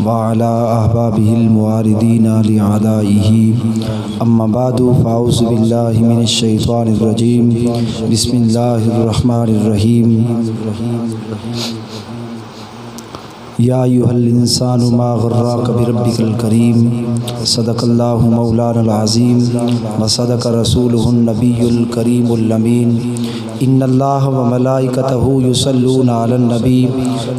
وعلى أحبابه المواردين لأعدائه أما بعد فأعوذ بالله من الشيطان الرجيم بسم الله الرحمن الرحيم يا أيها الإنسان ما غرك بربك الكريم صدق الله مولانا العظيم وصدق رسوله النبي الكريم الأمين إن الله وملائكته يصلون على النبي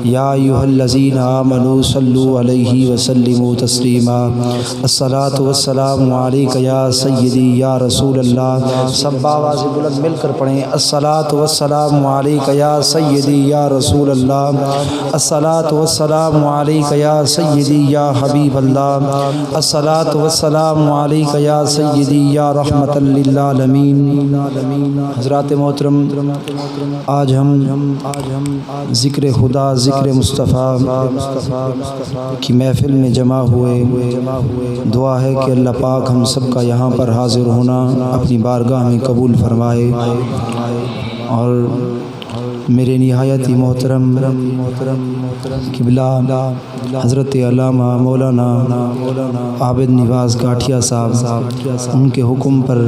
يا أيها الذين آمنوا صلوا عليه وسلموا تسليما الصلاة والسلام عليك يا سيدي يا رسول الله سب آواز بلند مل کر پڑھیں الصلاة والسلام عليك يا سيدي يا رسول الله الصلاة والسلام عليك يا سيدي يا حبيب الله الصلاة والسلام عليك يا سيدي يا رحمة للعالمين حضرات محترم آج ہم ذکر خدا ذکر مصطفیٰ کی محفل میں جمع ہوئے دعا ہے کہ اللہ پاک ہم سب کا یہاں پر حاضر ہونا اپنی بارگاہ میں قبول فرمائے اور میرے نہایت ہی محترم قبلہ حضرت علامہ مولانا عابد نواز گاٹھیا صاحب ان کے حکم پر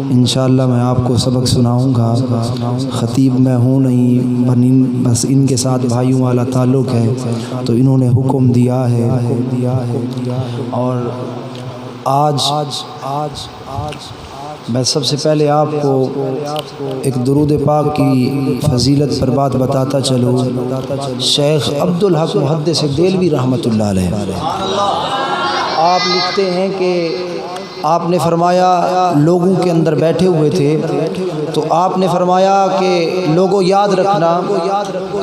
انشاءاللہ میں آپ کو سبق سناؤں گا۔ خطیب میں ہوں نہیں، بس ان کے ساتھ بھائیوں والا تعلق ہے تو انہوں نے حکم دیا ہے۔ اور آج میں سب سے پہلے آپ کو ایک درود پاک کی فضیلت پر بات بتاتا چلوں۔ شیخ عبدالحق محدث دہلوی رحمۃ اللہ علیہ آپ لکھتے ہیں کہ آپ نے فرمایا لوگوں کے اندر بیٹھے ہوئے تھے تو آپ نے فرمایا کہ لوگوں یاد رکھنا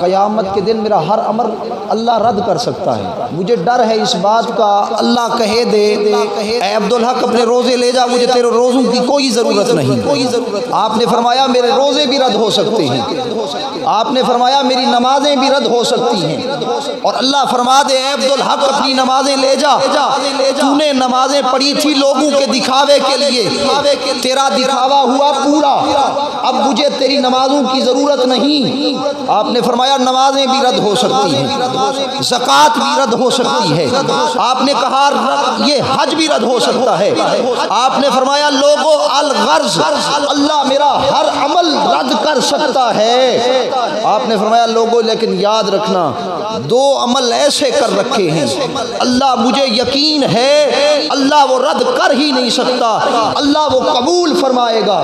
قیامت کے دن میرا ہر امر اللہ رد کر سکتا ہے، مجھے ڈر ہے اس بات کا اللہ کہے دے اے عبدالحق اپنے روزے لے جا، مجھے تیرے روزوں کی کوئی ضرورت نہیں۔ آپ نے فرمایا میرے روزے بھی رد ہو سکتے ہیں، آپ نے فرمایا میری نمازیں بھی رد ہو سکتی ہیں، اور اللہ فرما دے اے عبدالحق اپنی نمازیں لے جا، تو نے نمازیں پڑھی تھی لوگوں کے دکھاوے کے لیے، تیرا دکھاوا ہوا پورا، اب مجھے تیری نمازوں کی ضرورت نہیں۔ آپ نے فرمایا نمازیں بھی رد ہو سکتی ہیں، زکوٰۃ بھی رد ہو سکتی ہے، آپ نے کہا یہ حج بھی رد ہو سکتا ہے۔ آپ نے فرمایا لوگو الغرض اللہ میرا ہر عمل رد کر سکتا ہے۔ آپ نے فرمایا لوگو لیکن یاد رکھنا دو عمل ایسے کر رکھے ہیں اللہ مجھے یقین ہے اللہ وہ رد کر ہی نہیں سکتا، اللہ وہ قبول فرمائے گا۔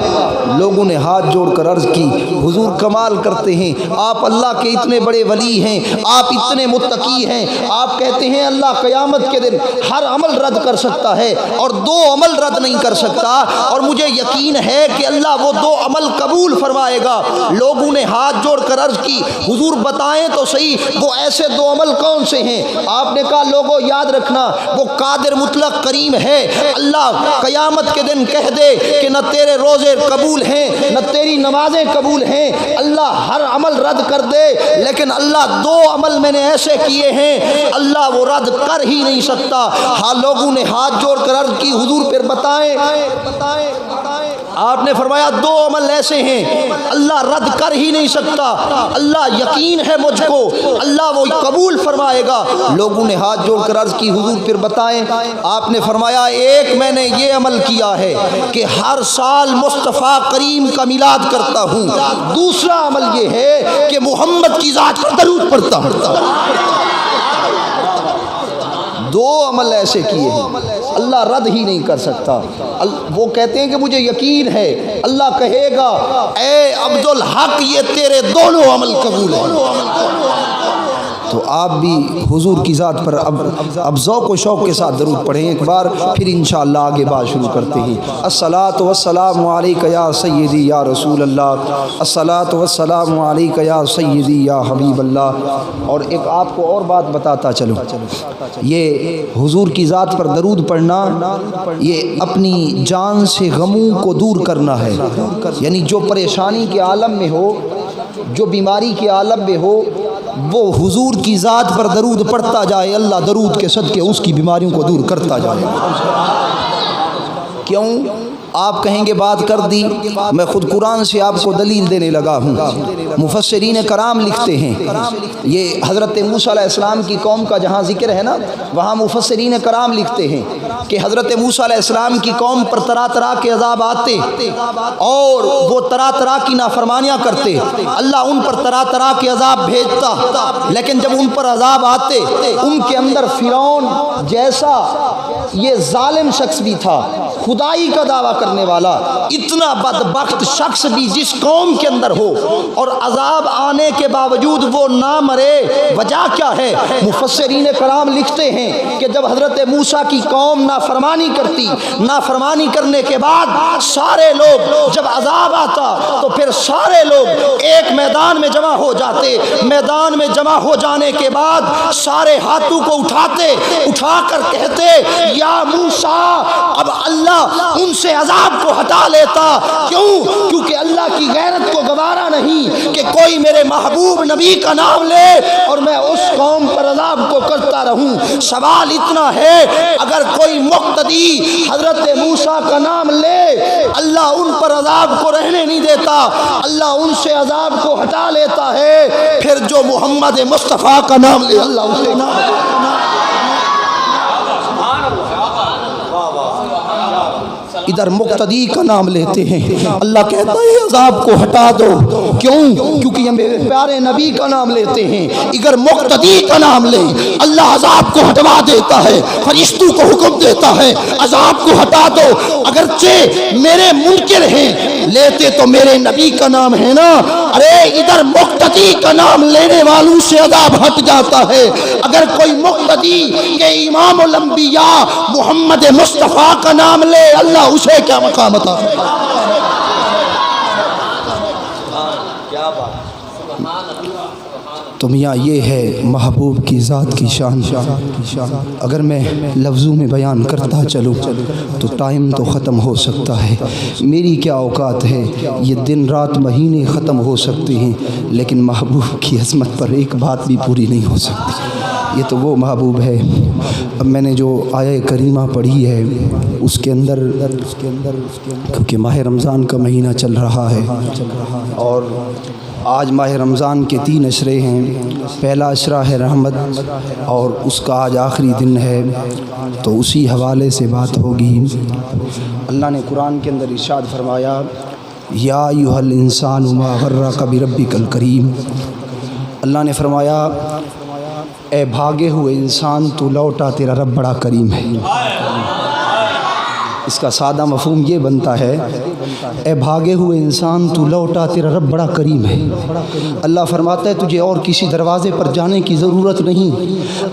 لوگوں نے ہاتھ جوڑ کر عرض کی حضور کمال کرتے ہیں، آپ اللہ کے اتنے بڑے ولی ہیں، آپ اتنے متقی ہیں، آپ کہتے ہیں اللہ قیامت کے دن ہر عمل رد کر سکتا ہے اور دو عمل رد نہیں کر سکتا، اور مجھے یقین ہے کہ اللہ وہ دو عمل قبول فرمائے گا۔ لوگوں نے ہاتھ جوڑ کر عرض کی حضور بتائیں تو صحیح وہ ایسے دو عمل کون سے ہیں؟ آپ نے کہا لوگوں یاد رکھنا وہ قادر مطلق کریم ہے، اللہ قیامت کے دن کہہ دے کہ نہ تیرے روزے قبول ہیں نہ تیری نمازیں قبول ہیں، اللہ ہر عمل رد کر دے، لیکن اللہ دو عمل میں نے ایسے کیے ہیں اللہ وہ رد کر ہی نہیں سکتا۔ ہاں لوگوں نے ہاتھ جوڑ کر عرض کی حضور پھر بتائیں۔ آپ نے فرمایا دو عمل ایسے ہیں اللہ رد کر ہی نہیں سکتا، اللہ یقین ہے مجھ کو اللہ وہ قبول فرمائے گا۔ لوگوں نے ہاتھ جوڑ کر عرض کی حضور پھر بتائیں۔ آپ نے فرمایا ایک میں نے یہ عمل کیا ہے کہ ہر سال مصطفیٰ کریم کا میلاد کرتا ہوں، دوسرا عمل یہ ہے کہ محمد کی ذات پر درود پڑھتا ہوں۔ دو عمل ایسے کیے ہیں اللہ رد ہی نہیں کر سکتا۔ وہ کہتے ہیں کہ مجھے یقین ہے اللہ کہے گا اے عبدالحق یہ تیرے دونوں عمل قبول ہیں۔ تو آپ بھی حضور کی ذات پر اب ذوق و شوق کے ساتھ درود پڑھیں ایک بار، پھر انشاءاللہ آگے بات شروع کرتے ہیں۔ الصلاۃ والسلام علیک یا سیدی یا رسول اللہ، الصلاۃ والسلام علیک یا سیدی یا حبیب اللہ۔ اور ایک آپ کو اور بات بتاتا چلوں، یہ حضور کی ذات پر درود پڑھنا یہ اپنی جان سے غموں کو دور کرنا ہے، یعنی جو پریشانی کے عالم میں ہو، جو بیماری کے عالم میں ہو، وہ حضور کی ذات پر درود پڑھتا جائے، اللہ درود کے صدقے اس کی بیماریوں کو دور کرتا جائے۔ کیوں؟ آپ کہیں گے بات کر دی، میں خود قرآن سے آپ کو دلیل دینے لگا ہوں۔ مفسرین کرام لکھتے ہیں، یہ حضرت موسیٰ علیہ السلام کی قوم کا جہاں ذکر ہے نا، وہاں مفسرین کرام لکھتے ہیں کہ حضرت موسیٰ علیہ السلام کی قوم پر طرح طرح کے عذاب آتے اور وہ طرح طرح کی نافرمانیاں کرتے، اللہ ان پر طرح طرح کے عذاب بھیجتا، لیکن جب ان پر عذاب آتے ان کے اندر فرعون جیسا یہ ظالم شخص بھی تھا، خدائی کا دعویٰ کرنے والا، اتنا بدبخت شخص بھی جس قوم کے اندر ہو اور عذاب آنے کے باوجود وہ نہ مرے، وجہ کیا ہے؟ مفسرین کرام لکھتے ہیں کہ جب حضرت موسیٰ کی قوم نافرمانی کرتی، نافرمانی کرنے کے بعد سارے لوگ جب عذاب آتا تو پھر سارے لوگ ایک میدان میں جمع ہو جاتے، میدان میں جمع ہو جانے کے بعد سارے ہاتھوں کو اٹھاتے، اٹھا کر کہتے یا موسیٰ، اب اللہ ان سے عذاب کو ہٹا لیتا۔ کیوں؟ کیونکہ اللہ کی غیرت کو گوارا نہیں کہ کوئی میرے محبوب نبی کا نام لے اور میں اس قوم پر عذاب کو کرتا رہوں۔ سوال اتنا ہے، اگر کوئی مقتدی حضرت موسیٰ کا نام لے، اللہ ان پر عذاب کو رہنے نہیں دیتا، اللہ ان سے عذاب کو ہٹا لیتا ہے، پھر جو محمد مصطفیٰ کا نام لے اللہ اسے ادھر مقتدی کا نام لیتے ہیں، اللہ کہتا ہے عذاب کو ہٹا دو۔ کیوں؟ کیونکہ یہ میرے پیارے نبی کا نام لیتے ہیں۔ اگر مقتدی کا نام لے اللہ عذاب کو ہٹوا دیتا ہے، فرشتوں کو حکم دیتا ہے عذاب کو ہٹا دو، اگرچہ میرے منکر ہیں لیتے تو میرے نبی کا نام ہے نا۔ ارے ادھر مقتدی کا نام لینے والوں سے عذاب ہٹ جاتا ہے۔ اگر کوئی مقتدی کہ امام الانبیاء محمد مصطفیٰ کا نام لے، اللہ اسے کیا مقام عطا فرمائے۔ تو میاں یہ ہے محبوب کی ذات کی شان۔ اگر میں لفظوں میں بیان کرتا چلوں تو ٹائم تو ختم ہو سکتا ہے، میری کیا اوقات ہے، یہ دن رات مہینے ختم ہو سکتے ہیں، لیکن محبوب کی عظمت پر ایک بات بھی پوری نہیں ہو سکتی۔ یہ تو وہ محبوب ہے۔ اب میں نے جو آیہ کریمہ پڑھی ہے اس کے اندر کیونکہ ماہ رمضان کا مہینہ چل رہا ہے اور آج ماہ رمضان کے 3 عشرے ہیں، پہلا عشرہ ہے رحمت اور اس کا آج آخری دن ہے، تو اسی حوالے سے بات ہوگی۔ اللہ نے قرآن کے اندر ارشاد فرمایا یا ایھا الانسان ما غرک بربک الکریم۔ اللہ نے فرمایا اے بھاگے ہوئے انسان تو لوٹا، تیرا رب بڑا کریم ہے۔ اس کا سادہ مفہوم یہ بنتا ہے اے بھاگے ہوئے انسان تو لوٹا، تیرا رب بڑا کریم ہے۔ اللہ فرماتا ہے تجھے اور کسی دروازے پر جانے کی ضرورت نہیں۔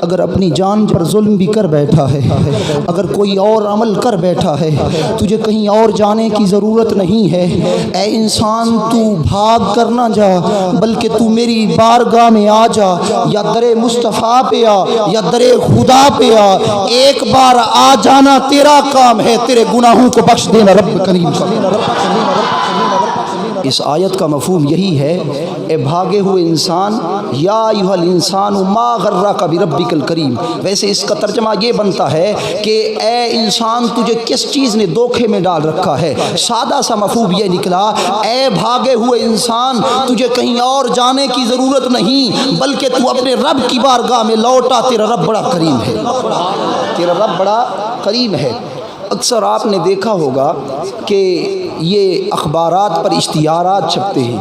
اگر اپنی جان پر ظلم بھی کر بیٹھا ہے، اگر کوئی اور عمل کر بیٹھا ہے، تجھے کہیں اور جانے کی ضرورت نہیں ہے۔ اے انسان تو بھاگ کر نہ جا، بلکہ تو میری بارگاہ میں آ جا، یا در مصطفیٰ پہ آ یا در خدا پہ آ، ایک بار آ جانا تیرا کام ہے، تیرے گناہوں کو بخش دینا رب کریم کا۔ اس آیت کا مفہوم یہی ہے اے بھاگے ہوئے انسان یا ایھا الانسان ما غرک بربک الکریم۔ ویسے اس کا ترجمہ یہ بنتا ہے کہ اے انسان تجھے کس چیز نے دھوکے میں ڈال رکھا ہے۔ سادہ سا مفہوم یہ نکلا اے بھاگے ہوئے انسان تجھے کہیں اور جانے کی ضرورت نہیں، بلکہ تو اپنے رب کی بارگاہ میں لوٹا، تیرا رب بڑا کریم ہے، تیرا رب بڑا کریم ہے۔ اکثر آپ نے دیکھا ہوگا کہ یہ اخبارات پر اشتہارات چھپتے ہیں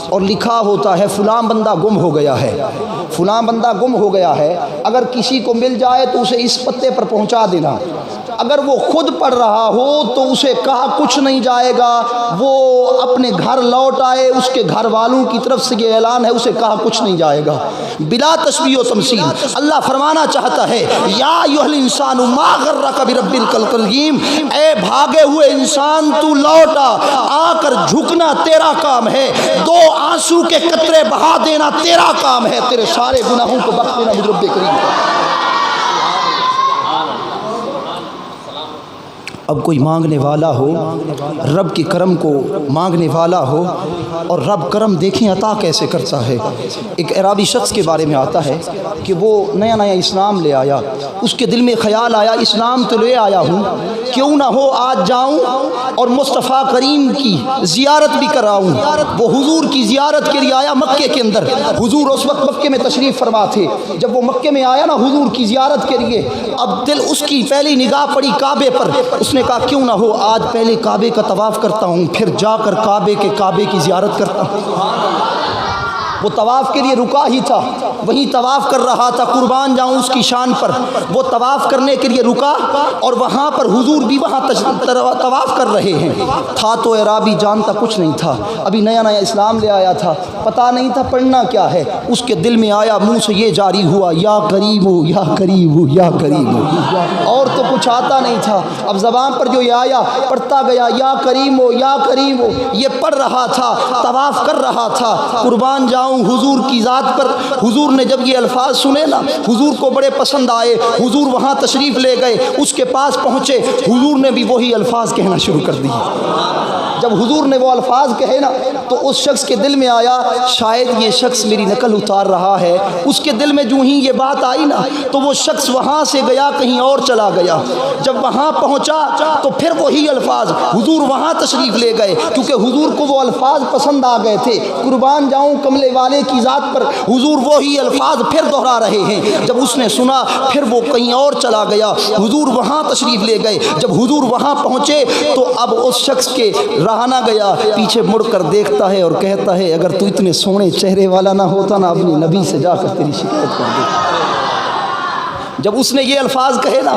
اور لکھا ہوتا ہے فلاں بندہ گم ہو گیا ہے، فلاں بندہ گم ہو گیا ہے، اگر کسی کو مل جائے تو اسے اس پتے پر پہنچا دینا۔ اگر وہ خود پڑھ رہا ہو تو اسے کہا کچھ نہیں جائے گا، وہ اپنے گھر لوٹ آئے، اس کے گھر والوں کی طرف سے یہ اعلان ہے، اسے کہا کچھ نہیں جائے گا، بلا تشبیہ و تمثیل۔ اللہ فرمانا چاہتا ہے یا ایھا الانسان ما غرک بربک الکریم، اے بھاگے ہوئے انسان تو لوٹا، آ کر جھکنا تیرا کام ہے، 2 آنسو کے قطرے بہا دینا تیرا کام ہے، تیرے سارے گناہوں کو بخش دینا مجھ رب کریم کا۔ اب کوئی مانگنے والا ہو، رب کے کرم کو مانگنے والا ہو، اور رب کرم دیکھیں عطا کیسے کرتا ہے۔ ایک عربی شخص کے بارے میں آتا ہے کہ وہ نیا نیا اسلام لے آیا، اس کے دل میں خیال آیا اسلام تو لے آیا ہوں، کیوں نہ ہو آج جاؤں اور مصطفیٰ کریم کی زیارت بھی کراؤں۔ وہ حضور کی زیارت کے لیے آیا مکے کے اندر، حضور اس وقت مکے میں تشریف فرما تھے۔ جب وہ مکے میں آیا نا حضور کی زیارت کے لیے، اب دل اس کی پہلی نگاہ پڑی کعبے پر، اس نے کہا کیوں نہ ہو آج پہلے کعبے کا طواف کرتا ہوں، پھر جا کر کعبے کی زیارت کرتا ہوں۔ وہ طواف کے لیے رکا ہی تھا، وہیں طواف کر رہا تھا، قربان جاؤں اس کی شان پر۔ وہ طواف کرنے کے لیے رکا اور وہاں پر حضور بھی وہاں طواف کر رہے ہیں۔ تھا تو اعرابی، جانتا کچھ نہیں تھا، ابھی نیا نیا اسلام لے آیا تھا، پتہ نہیں تھا پڑھنا کیا ہے۔ اس کے دل میں آیا، منہ سے یہ جاری ہوا، یا قریب ہو یا قریب ہو یا قریب ہو، اور تو کچھ آتا نہیں تھا۔ اب زبان پر جو یہ آیا پڑھتا گیا، یا کریم ہو یا کریم ہو، یہ پڑھ رہا تھا، طواف کر رہا تھا۔ قربان جاؤں حضور کی ذات پر، حضور نے جب یہ الفاظ سنے نا، حضور کو بڑے پسند آئے، حضور وہاں تشریف لے گئے، اس کے پاس پہنچے، حضور نے بھی وہی الفاظ کہنا شروع کر دی۔ جب حضور نے وہ الفاظ کہے نا تو اس شخص کے دل میں آیا شاید یہ شخص میری نقل اتار رہا ہے۔ اس کے دل میں جو ہی یہ بات آئی نا تو وہ شخص وہاں سے گیا، کہیں اور چلا گیا۔ جب وہاں پہنچا تو پھر وہی الفاظ، حضور وہاں تشریف لے گئے کیونکہ حضور کو وہ الفاظ پسند آ گئے تھے۔ قربان جاؤں کملے والے کی ذات پر، حضور وہی الفاظ پھر دہرا رہے ہیں۔ جب اس نے سنا پھر وہ کہیں اور چلا گیا، حضور وہاں تشریف لے گئے۔ جب حضور وہاں پہنچے تو اب اس شخص کے رہا نہ گیا، پیچھے مڑ کر دیکھتا ہے اور کہتا ہے اگر تو اتنے سونے چہرے والا نہ ہوتا نا اپنی نبی سے جا کر تیری شکایت کر دے۔ جب اس نے یہ الفاظ کہے نا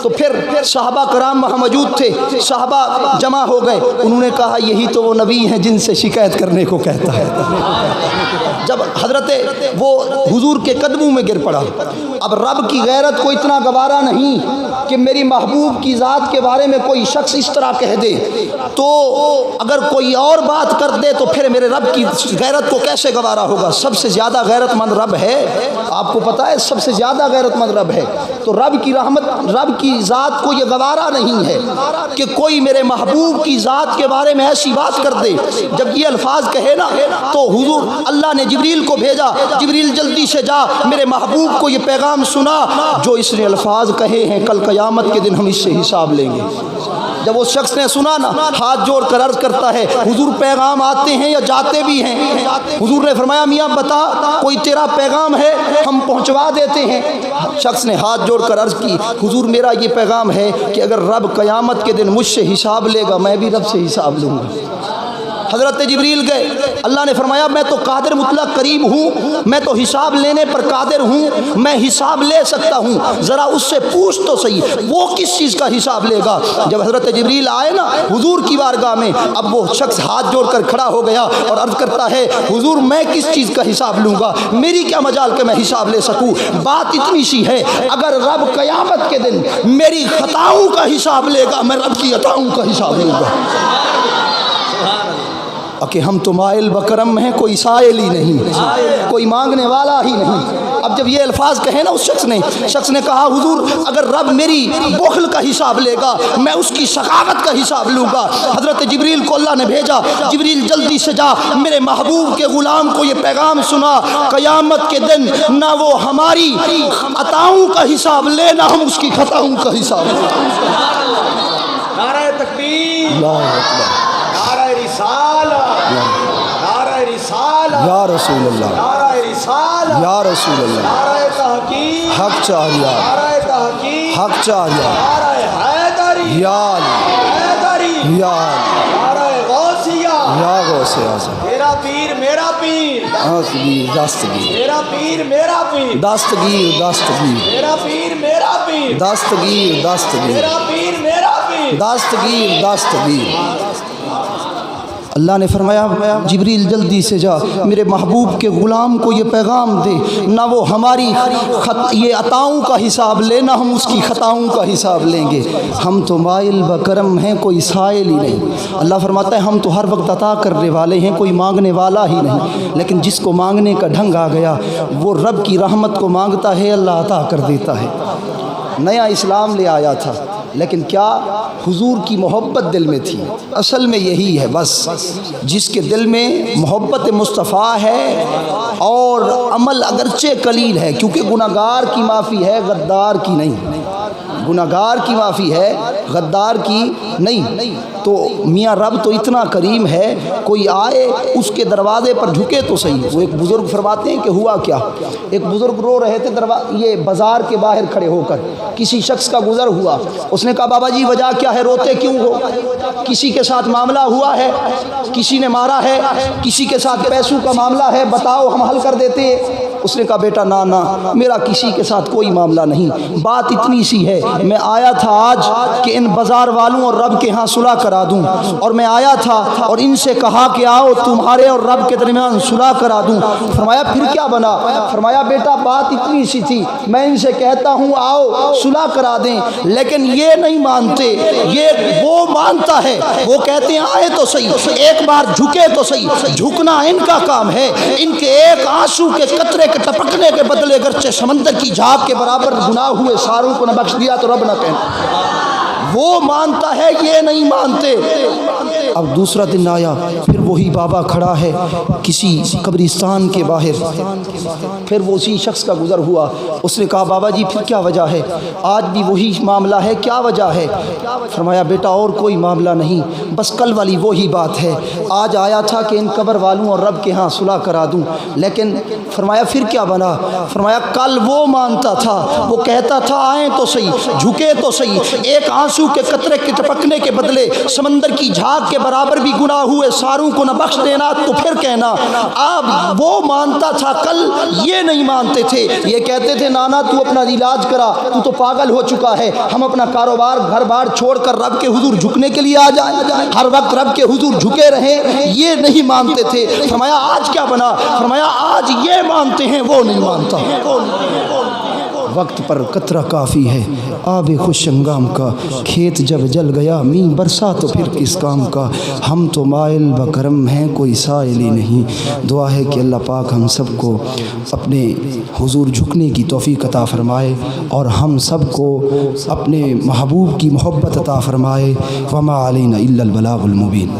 تو پھر صحابہ کرام وہاں موجود تھے، صحابہ جمع ہو گئے، انہوں نے کہا یہی تو وہ نبی ہیں جن سے شکایت کرنے کو کہتا ہے۔ جب حضرت وہ حضور کے قدموں میں گر پڑا، اب رب کی غیرت کو اتنا گوارا نہیں کہ میری محبوب کی ذات کے بارے میں کوئی شخص اس طرح کہہ دے، تو اگر کوئی اور بات کر دے تو پھر میرے رب کی غیرت کو کیسے گوارا ہوگا۔ سب سے زیادہ غیرت مند رب ہے، آپ کو پتہ ہے سب سے زیادہ غیرت مند رب ہے۔ تو رب کی رحمت، رب کی ذات کو یہ گوارا نہیں ہے کہ کوئی میرے محبوب کی ذات کے بارے میں ایسی بات کر دے۔ جب یہ الفاظ کہے نا تو حضور اللہ نے جبریل کو بھیجا، جبریل جلدی سے جا میرے محبوب کو یہ پیغام سنا، جو اس نے الفاظ کہے ہیں کل قیامت کے دن ہم اس سے حساب لیں گے۔ جب اس شخص نے سنا نا ہاتھ جوڑ کر عرض کرتا ہے حضور پیغام آتے ہیں یا جاتے بھی ہیں؟ حضور نے فرمایا میاں بتا کوئی تیرا پیغام ہے ہم پہنچوا دیتے ہیں۔ شخص نے ہاتھ جوڑ کر عرض کی حضور میرا یہ پیغام ہے کہ اگر رب قیامت کے دن مجھ سے حساب لے گا میں بھی رب سے حساب لوں گا۔ حضرت جبریل گئے، اللہ نے فرمایا میں تو قادر مطلق کریم ہوں، میں تو حساب لینے پر قادر ہوں، میں حساب لے سکتا ہوں، ذرا اس سے پوچھ تو صحیح وہ کس چیز کا حساب لے گا۔ جب حضرت جبریل آئے نا حضور کی بارگاہ میں، اب وہ شخص ہاتھ جوڑ کر کھڑا ہو گیا اور عرض کرتا ہے حضور میں کس چیز کا حساب لوں گا، میری کیا مجال کہ میں حساب لے سکوں۔ بات اتنی سی ہے اگر رب قیامت کے دن میری خطاؤں کا حساب لے گا میں رب کی عطاؤں کا حساب لوں گا۔ کہ ہم تو مائل بکرم ہیں، کوئی سائل ہی نہیں، کوئی مانگنے والا ہی نہیں۔ اب جب یہ الفاظ کہے نا اس شخص نے کہا حضور اگر رب میری بخل کا حساب لے گا میں اس کی سخاوت کا حساب لوں گا۔ حضرت جبریل کو اللہ نے بھیجا، جبریل جلدی سے جا میرے محبوب کے غلام کو یہ پیغام سنا، قیامت کے دن نہ وہ ہماری عطاؤں کا حساب لے نہ ہم اس کی خطاؤں کا حساب لیں۔ نعرہ تکبیر، اللہ اکبر، نعرہ رسالت، نعرہ رسالت یا رسول اللہ، نعرہ رسالت یا رسول اللہ، نعرہ تحقیق، حق چاہیا، نعرہ تحقیق، حق چاہیا، نعرہ حیدری، یا علی، حیدری، یا علی، نعرہ غوثیہ، یا غوث اعظم، میرا پیر میرا پیر، دستگیر دستگیر، میرا پیر میرا پیر، دستگیر دستگیر، میرا پیر میرا پیر، دستگیر دستگیر، میرا پیر میرا پیر، دستگیر دستگیر۔ اللہ نے فرمایا جبریل جلدی سے جا میرے محبوب کے غلام کو یہ پیغام دے نہ وہ ہماری یہ عطاؤں کا حساب لے نہ ہم اس کی خطاؤں کا حساب لیں گے، ہم تو مائل بکرم ہیں کوئی سائل ہی نہیں۔ اللہ فرماتا ہے ہم تو ہر وقت عطا کرنے والے ہیں، کوئی مانگنے والا ہی نہیں، لیکن جس کو مانگنے کا ڈھنگ آ گیا وہ رب کی رحمت کو مانگتا ہے اللہ عطا کر دیتا ہے۔ نیا اسلام لے آیا تھا، لیکن کیا حضور کی محبت دل میں تھی۔ اصل میں یہی ہے بس، جس کے دل میں محبت مصطفیٰ ہے اور عمل اگرچہ قلیل ہے، کیونکہ گناہگار کی معافی ہے غدار کی نہیں، گناہگار کی معافی ہے غدار کی نہیں۔ تو میاں رب تو اتنا کریم ہے، کوئی آئے اس کے دروازے پر جھکے تو صحیح۔ وہ ایک بزرگ فرماتے ہیں کہ ہوا کیا، ایک بزرگ رو رہے تھے یہ بازار کے باہر کھڑے ہو کر، کسی شخص کا گزر ہوا، اس نے کہا بابا جی وجہ کیا ہے، روتے کیوں ہو؟ کسی کے ساتھ معاملہ ہوا ہے، کسی نے مارا ہے، کسی کے ساتھ پیسوں کا معاملہ ہے، بتاؤ ہم حل کر دیتے ہیں۔ اس نے کہا بیٹا نا میرا کسی کے ساتھ کوئی معاملہ نہیں، بات اتنی سی ہے، میں آیا تھا آج کہ ان بازار والوں اور رب کے ہاں صلح کرا دوں، اور میں آیا تھا اور ان سے کہا کہ آؤ تمہارے اور رب کے درمیان صلح کرا دوں۔ فرمایا پھر کیا بنا؟ فرمایا بیٹا بات اتنی سی تھی، میں ان سے کہتا ہوں آؤ صلح کرا دیں، لیکن یہ نہیں مانتے، یہ وہ مانتا ہے، وہ کہتے ہیں آئے تو صحیح، ایک بار جھکے تو صحیح۔ جھکنا ان کا کام ہے، ان کے ایک آنسو کے قطرے کے ٹپکنے کے بدلے اگرچہ سمندر کی جھاگ کے برابر گناہ ہوئے ساروں کو نہ بخش دیا تو رب نہ کہنا۔ وہ مانتا ہے، یہ نہیں مانتے۔ اب دوسرا دن آیا، پھر وہی بابا کھڑا ہے کسی قبرستان کے باہر، پھر وہ اسی شخص کا گزر ہوا، اس نے کہا بابا جی پھر کیا وجہ ہے؟ آج بھی وہی معاملہ ہے، کیا وجہ ہے؟ فرمایا بیٹا اور کوئی معاملہ نہیں، بس کل والی وہی بات ہے، آج آیا تھا کہ ان قبر والوں اور رب کے ہاں صلح کرا دوں، لیکن فرمایا پھر کیا بنا؟ فرمایا کل وہ مانتا تھا، وہ کہتا تھا آئیں تو صحیح، جھکے تو صحیح، ایک آنسو کے قطرے کے ٹپکنے کے بدلے سمندر کی جھاگ کے برابر بھی گناہ ہوئے ساروں کو نہ بخش دینا تو پھر کہنا۔ اب وہ مانتا تھا کل، یہ نہیں مانتے تھے، یہ کہتے تھے نانا تو اپنا علاج کرا، تو پاگل ہو چکا ہے، ہم اپنا کاروبار گھر بار چھوڑ کر رب کے حضور جھکنے کے لیے آ جائیں، ہر وقت رب کے حضور جھکے رہیں، یہ نہیں مانتے تھے۔ فرمایا آج کیا بنا؟ فرمایا آج یہ مانتے ہیں، وہ نہیں مانتا۔ وقت پر قطرہ کافی ہے آب خوش انگام کا، کھیت جب جل گیا می برسا تو پھر کس کام کا، ہم تو مائل بکرم ہیں کوئی سائل ہی نہیں۔ دعا ہے کہ اللہ پاک ہم سب کو اپنے حضور جھکنے کی توفیق عطا فرمائے اور ہم سب کو اپنے محبوب کی محبت عطا فرمائے۔ وما علینا الا البلاغ المبین۔